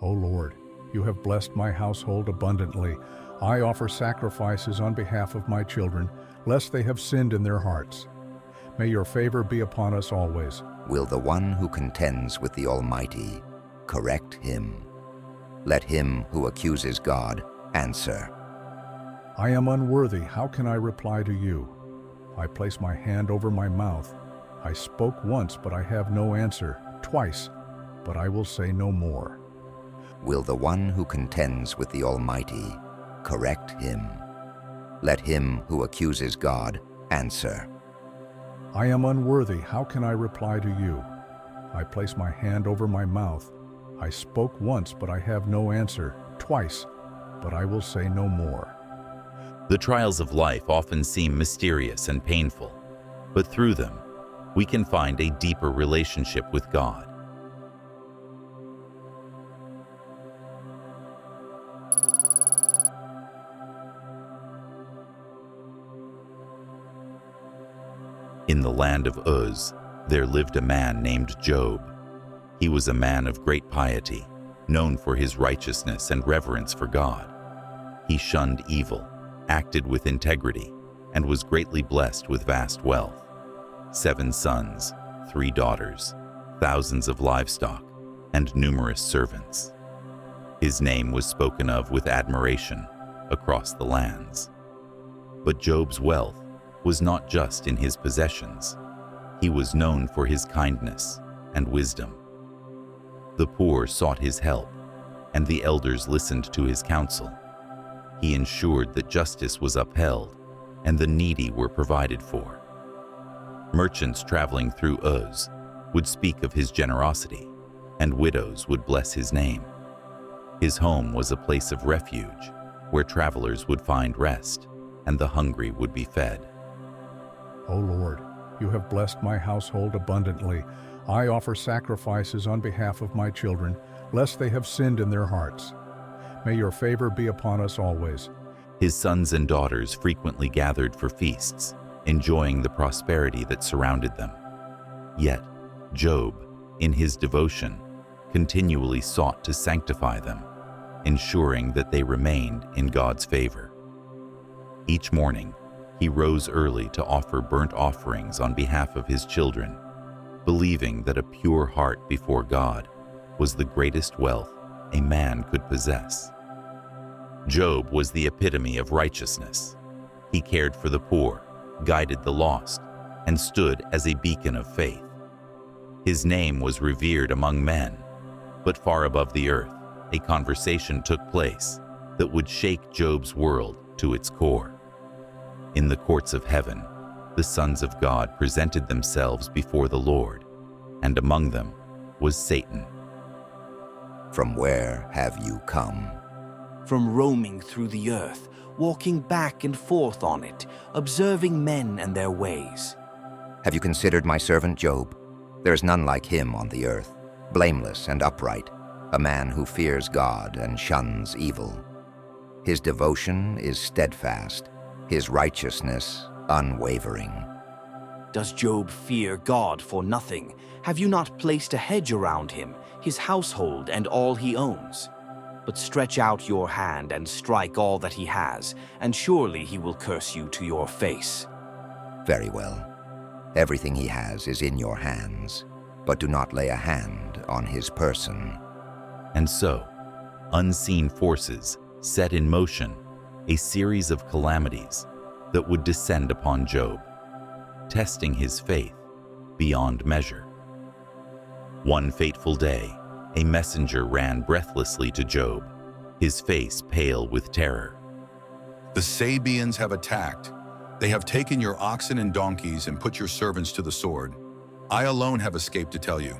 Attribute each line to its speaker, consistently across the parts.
Speaker 1: O Lord, you have blessed my household abundantly. I offer sacrifices on behalf of my children, lest they have sinned in their hearts. May your favor be upon us always.
Speaker 2: Will the one who contends with the Almighty correct him? Let him who accuses God answer.
Speaker 1: I am unworthy. How can I reply to you? I place my hand over my mouth. I spoke once, but I have no answer. Twice, but I will say no more.
Speaker 2: Will the one who contends with the Almighty correct him? Let him who accuses God answer.
Speaker 1: I am unworthy. How can I reply to you? I place my hand over my mouth. I spoke once, but I have no answer. Twice, but I will say no more.
Speaker 3: The trials of life often seem mysterious and painful, but through them, we can find a deeper relationship with God. In the land of Uz, there lived a man named Job. He was a man of great piety, known for his righteousness and reverence for God. He shunned evil, acted with integrity, and was greatly blessed with vast wealth. 7 sons, 3 daughters, thousands of livestock, and numerous servants. His name was spoken of with admiration across the lands. But Job's wealth was not just in his possessions. He was known for his kindness and wisdom. The poor sought his help, and the elders listened to his counsel. He ensured that justice was upheld, and the needy were provided for. Merchants traveling through Uz would speak of his generosity, and widows would bless his name. His home was a place of refuge, where travelers would find rest, and the hungry would be fed.
Speaker 1: O Lord, you have blessed my household abundantly. I offer sacrifices on behalf of my children, lest they have sinned in their hearts. May your favor be upon us always.
Speaker 3: His sons and daughters frequently gathered for feasts, enjoying the prosperity that surrounded them. Yet, Job, in his devotion, continually sought to sanctify them, ensuring that they remained in God's favor. Each morning, he rose early to offer burnt offerings on behalf of his children, believing that a pure heart before God was the greatest wealth a man could possess. Job was the epitome of righteousness. He cared for the poor, guided the lost, and stood as a beacon of faith. His name was revered among men, but far above the earth, a conversation took place that would shake Job's world to its core. In the courts of heaven, the sons of God presented themselves before the Lord, and among them was Satan.
Speaker 2: From where have you come?
Speaker 4: From roaming through the earth, walking back and forth on it, observing men and their ways.
Speaker 2: Have you considered my servant Job? There is none like him on the earth, blameless and upright, a man who fears God and shuns evil. His devotion is steadfast, his righteousness unwavering.
Speaker 4: Does Job fear God for nothing? Have you not placed a hedge around him, his household and all he owns? But stretch out your hand and strike all that he has, and surely he will curse you to your face.
Speaker 2: Very well. Everything he has is in your hands, but do not lay a hand on his person.
Speaker 3: And so, unseen forces set in motion a series of calamities that would descend upon Job, testing his faith beyond measure. One fateful day, a messenger ran breathlessly to Job, his face pale with terror.
Speaker 5: The Sabeans have attacked. They have taken your oxen and donkeys and put your servants to the sword. I alone have escaped to tell you.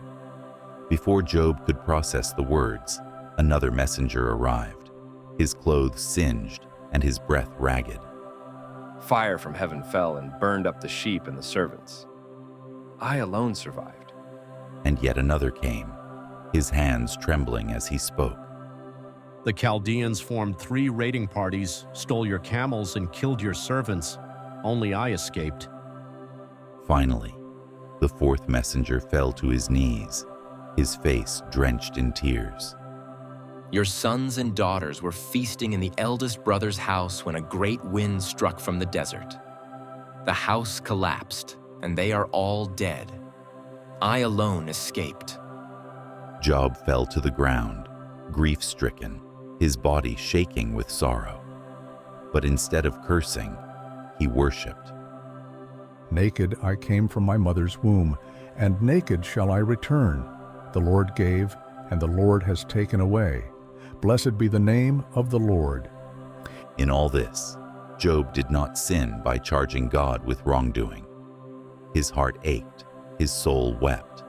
Speaker 3: Before Job could process the words, another messenger arrived, his clothes singed and his breath ragged.
Speaker 6: Fire from heaven fell and burned up the sheep and the servants. I alone survived.
Speaker 3: And yet another came, his hands trembling as he spoke.
Speaker 7: The Chaldeans formed 3 raiding parties, stole your camels, and killed your servants. Only I escaped.
Speaker 3: Finally, the 4th messenger fell to his knees, his face drenched in tears.
Speaker 8: Your sons and daughters were feasting in the eldest brother's house when a great wind struck from the desert. The house collapsed, and they are all dead. I alone escaped."
Speaker 3: Job fell to the ground, grief-stricken, his body shaking with sorrow. But instead of cursing, he worshipped.
Speaker 1: Naked I came from my mother's womb, and naked shall I return. The Lord gave, and the Lord has taken away. Blessed be the name of the Lord.
Speaker 3: In all this, Job did not sin by charging God with wrongdoing. His heart ached, his soul wept,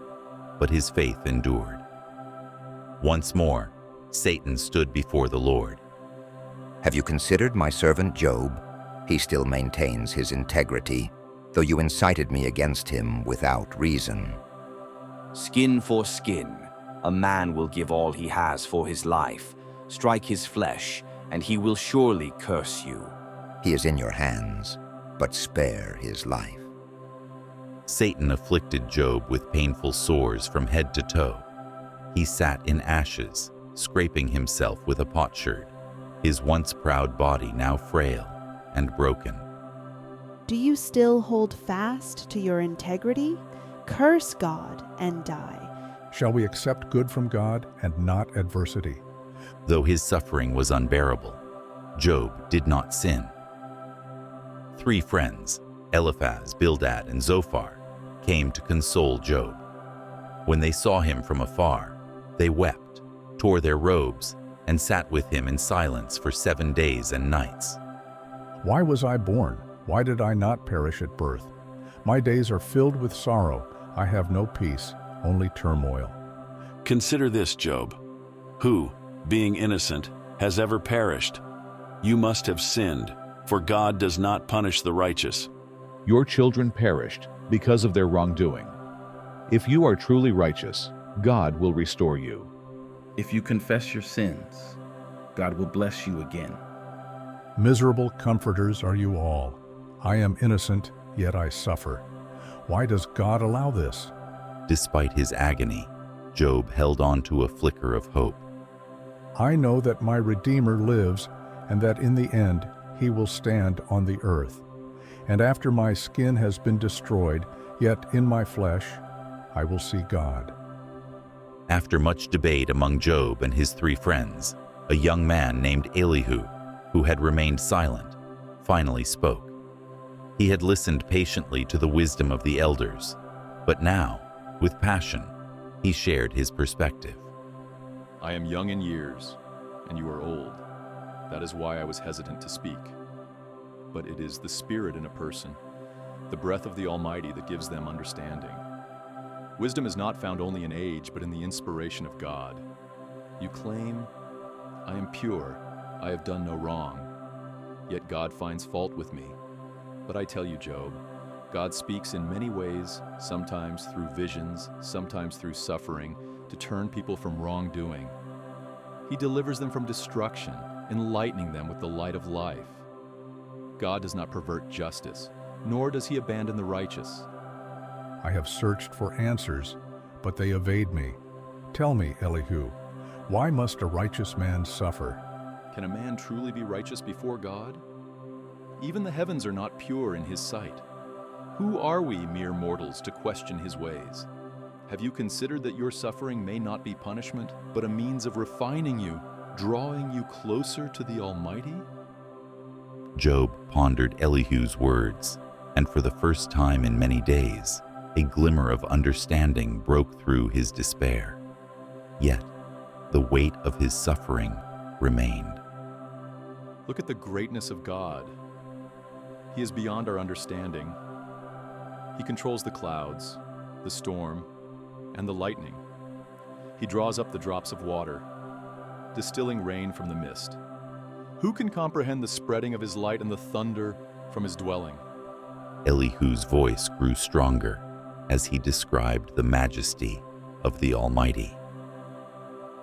Speaker 3: but his faith endured. Once more, Satan stood before the Lord.
Speaker 2: Have you considered my servant Job? He still maintains his integrity, though you incited me against him without reason.
Speaker 4: Skin for skin, a man will give all he has for his life. Strike his flesh, and he will surely curse you.
Speaker 2: He is in your hands, but spare his life.
Speaker 3: Satan afflicted Job with painful sores from head to toe. He sat in ashes, scraping himself with a potsherd, his once proud body now frail and broken.
Speaker 9: Do you still hold fast to your integrity? Curse God and die.
Speaker 1: Shall we accept good from God and not adversity?
Speaker 3: Though his suffering was unbearable, Job did not sin. 3 friends, Eliphaz, Bildad, and Zophar, came to console Job. When they saw him from afar, they wept, tore their robes, and sat with him in silence for 7 days and nights.
Speaker 1: Why was I born? Why did I not perish at birth? My days are filled with sorrow. I have no peace, only turmoil.
Speaker 10: Consider this, Job. Who, being innocent, has ever perished? You must have sinned, for God does not punish the righteous.
Speaker 11: Your children perished because of their wrongdoing. If you are truly righteous, God will restore you.
Speaker 12: If you confess your sins, God will bless you again.
Speaker 1: Miserable comforters are you all. I am innocent, yet I suffer. Why does God allow this?
Speaker 3: Despite his agony, Job held on to a flicker of hope.
Speaker 1: I know that my Redeemer lives, and that in the end he will stand on the earth. And after my skin has been destroyed, yet in my flesh I will see God.
Speaker 3: After much debate among Job and his 3 friends, a young man named Elihu, who had remained silent, finally spoke. He had listened patiently to the wisdom of the elders, but now, with passion, he shared his perspective.
Speaker 13: I am young in years, and you are old. That is why I was hesitant to speak. But it is the spirit in a person, the breath of the Almighty, that gives them understanding. Wisdom is not found only in age, but in the inspiration of God. You claim, I am pure, I have done no wrong. Yet God finds fault with me. But I tell you, Job, God speaks in many ways, sometimes through visions, sometimes through suffering, to turn people from wrongdoing. He delivers them from destruction, enlightening them with the light of life. God does not pervert justice, nor does he abandon the righteous.
Speaker 1: I have searched for answers, but they evade me. Tell me, Elihu, why must a righteous man suffer?
Speaker 13: Can a man truly be righteous before God? Even the heavens are not pure in his sight. Who are we, mere mortals, to question his ways? Have you considered that your suffering may not be punishment, but a means of refining you, drawing you closer to the Almighty?
Speaker 3: Job pondered Elihu's words, and for the first time in many days, a glimmer of understanding broke through his despair. Yet, the weight of his suffering remained.
Speaker 13: Look at the greatness of God. He is beyond our understanding. He controls the clouds, the storm, and the lightning. He draws up the drops of water, distilling rain from the mist. Who can comprehend the spreading of his light and the thunder from his dwelling?
Speaker 3: Elihu's voice grew stronger as he described the majesty of the Almighty.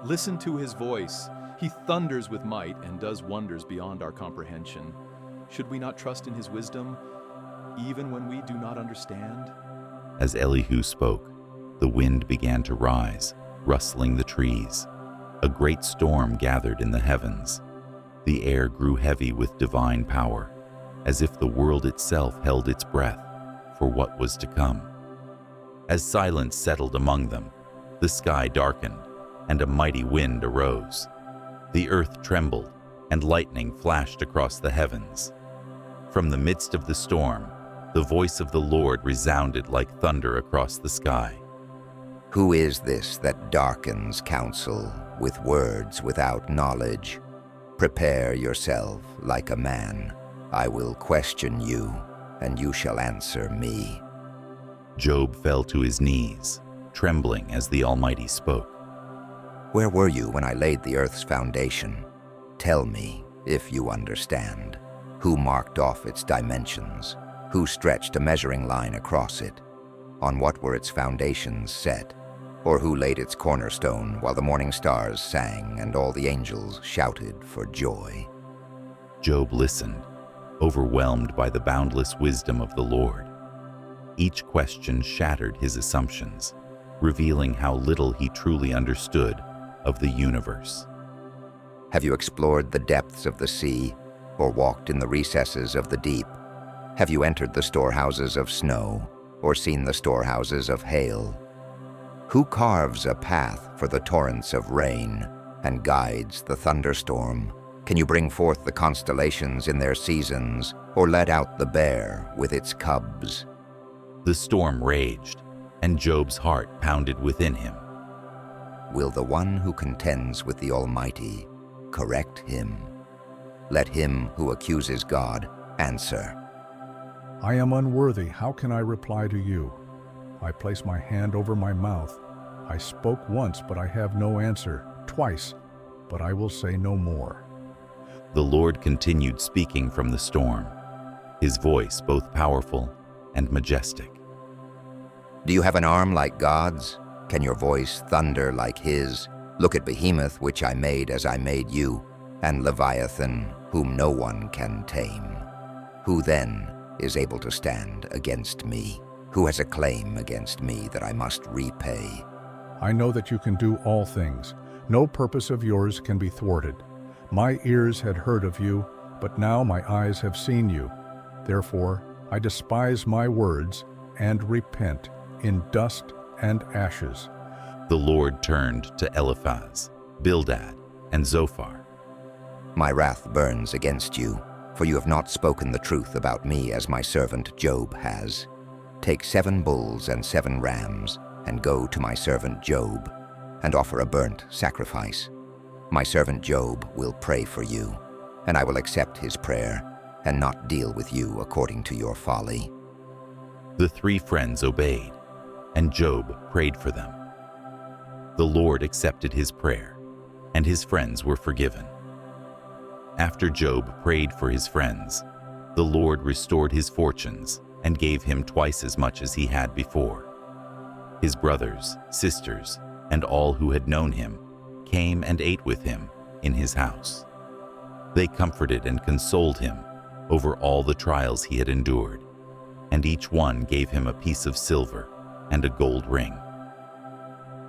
Speaker 13: Listen to his voice. He thunders with might and does wonders beyond our comprehension. Should we not trust in his wisdom, even when we do not understand?
Speaker 3: As Elihu spoke, the wind began to rise, rustling the trees. A great storm gathered in the heavens. The air grew heavy with divine power, as if the world itself held its breath for what was to come. As silence settled among them, the sky darkened, and a mighty wind arose. The earth trembled, and lightning flashed across the heavens. From the midst of the storm, the voice of the Lord resounded like thunder across the sky.
Speaker 2: Who is this that darkens counsel with words without knowledge? Prepare yourself like a man. I will question you, and you shall answer me.
Speaker 3: Job fell to his knees, trembling as the Almighty spoke.
Speaker 2: Where were you when I laid the earth's foundation? Tell me, if you understand. Who marked off its dimensions? Who stretched a measuring line across it? On what were its foundations set? Or who laid its cornerstone while the morning stars sang and all the angels shouted for joy?
Speaker 3: Job listened, overwhelmed by the boundless wisdom of the Lord. Each question shattered his assumptions, revealing how little he truly understood of the universe.
Speaker 2: Have you explored the depths of the sea, or walked in the recesses of the deep? Have you entered the storehouses of snow, or seen the storehouses of hail? Who carves a path for the torrents of rain, and guides the thunderstorm? Can you bring forth the constellations in their seasons, or let out the bear with its cubs?
Speaker 3: The storm raged, and Job's heart pounded within him.
Speaker 2: Will the one who contends with the Almighty correct him? Let him who accuses God answer.
Speaker 1: I am unworthy. How can I reply to you? I place my hand over my mouth. I spoke once, but I have no answer. Twice, but I will say no more.
Speaker 3: The Lord continued speaking from the storm, his voice both powerful and majestic.
Speaker 2: Do you have an arm like God's? Can your voice thunder like his? Look at Behemoth, which I made as I made you, and Leviathan, whom no one can tame. Who then is able to stand against me? Who has a claim against me that I must repay?
Speaker 1: I know that you can do all things. No purpose of yours can be thwarted. My ears had heard of you, but now my eyes have seen you. Therefore, I despise my words and repent in dust and ashes.
Speaker 3: The Lord turned to Eliphaz, Bildad, and Zophar.
Speaker 2: My wrath burns against you, for you have not spoken the truth about me as my servant Job has. Take 7 bulls and 7 rams, and go to my servant Job, and offer a burnt sacrifice. My servant Job will pray for you, and I will accept his prayer, and not deal with you according to your folly.
Speaker 3: The 3 friends obeyed, and Job prayed for them. The Lord accepted his prayer, and his friends were forgiven. After Job prayed for his friends, the Lord restored his fortunes and gave him twice as much as he had before. His brothers, sisters, and all who had known him came and ate with him in his house. They comforted and consoled him over all the trials he had endured, and each one gave him a piece of silver and a gold ring.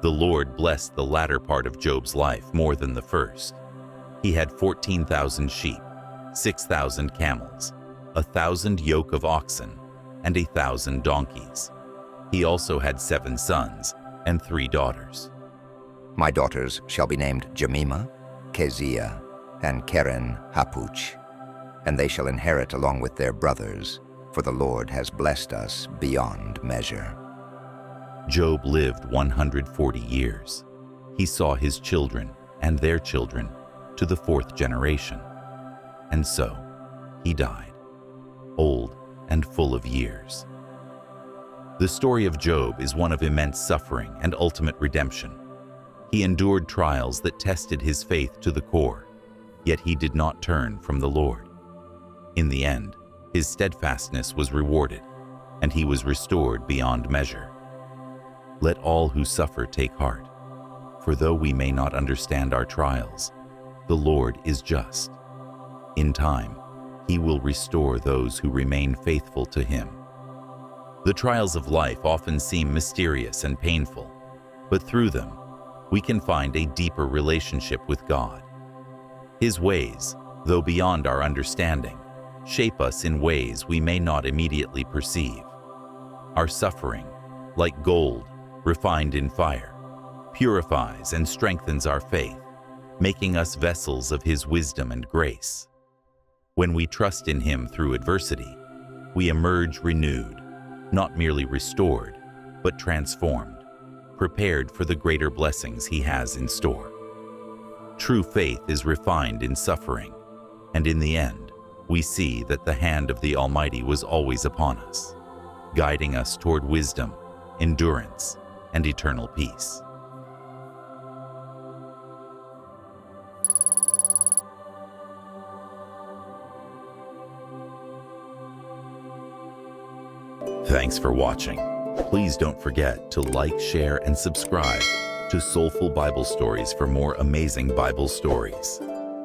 Speaker 3: The Lord blessed the latter part of Job's life more than the first. He had 14,000 sheep, 6,000 camels, 1,000 yoke of oxen, and 1,000 donkeys. He also had 7 sons and 3 daughters.
Speaker 2: My daughters shall be named Jemima, Keziah, and Keren Hapuch, and they shall inherit along with their brothers, for the Lord has blessed us beyond measure.
Speaker 3: Job lived 140 years. He saw his children and their children to the 4th generation. And so he died, old and full of years. The story of Job is one of immense suffering and ultimate redemption. He endured trials that tested his faith to the core, yet he did not turn from the Lord. In the end, his steadfastness was rewarded, and he was restored beyond measure. Let all who suffer take heart, for though we may not understand our trials, the Lord is just. In time, he will restore those who remain faithful to him. The trials of life often seem mysterious and painful, but through them, we can find a deeper relationship with God. His ways, though beyond our understanding, shape us in ways we may not immediately perceive. Our suffering, like gold refined in fire, purifies and strengthens our faith, making us vessels of His wisdom and grace. When we trust in Him through adversity, we emerge renewed, not merely restored, but transformed, prepared for the greater blessings He has in store. True faith is refined in suffering, and in the end, we see that the hand of the Almighty was always upon us, guiding us toward wisdom, endurance, and eternal peace. Thanks for watching. Please don't forget to like, share, and subscribe to Soulful Bible Stories for more amazing Bible stories.